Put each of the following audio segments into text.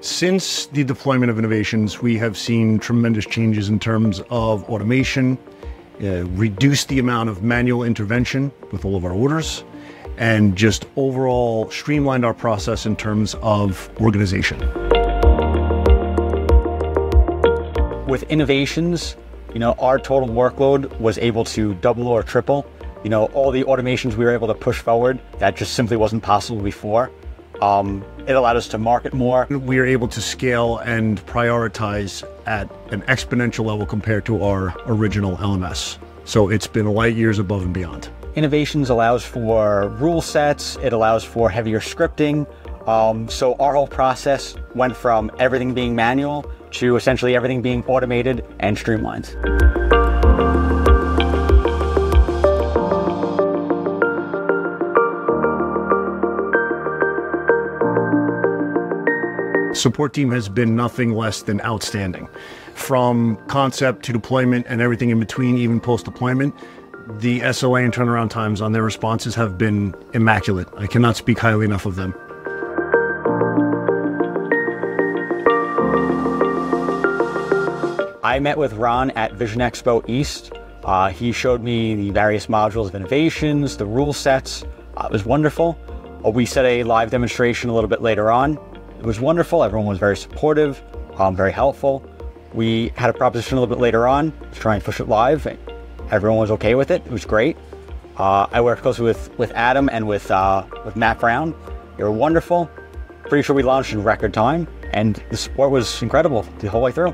Since the deployment of innovations, we have seen tremendous changes in terms of automation, reduced the amount of manual intervention with all of our orders, and just overall streamlined our process in terms of organization. With innovations, our total workload was able to double or triple. All the automations we were able to push forward, that just simply wasn't possible before. It allowed us to market more. We are able to scale and prioritize at an exponential level compared to our original LMS. So it's been light years above and beyond. Innovations allows for rule sets. It allows for heavier scripting. So our whole process went from everything being manual to essentially everything being automated and streamlined. Support team has been nothing less than outstanding. From concept to deployment and everything in between, even post-deployment, the SOA and turnaround times on their responses have been immaculate. I cannot speak highly enough of them. I met with Ron at Vision Expo East. He showed me the various modules of innovations, the rule sets. It was wonderful. We set a live demonstration a little bit later on. It was wonderful. Everyone was very supportive, very helpful. We had a proposition a little bit later on to try and push it live. Everyone was okay with it. It was great. I worked closely with Adam and with Matt Brown. They were wonderful. Pretty sure we launched in record time, and the support was incredible the whole way through.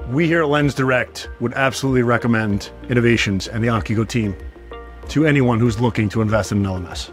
We here at Lens Direct would absolutely recommend innovations and the Ocuco team to anyone who's looking to invest in an LMS.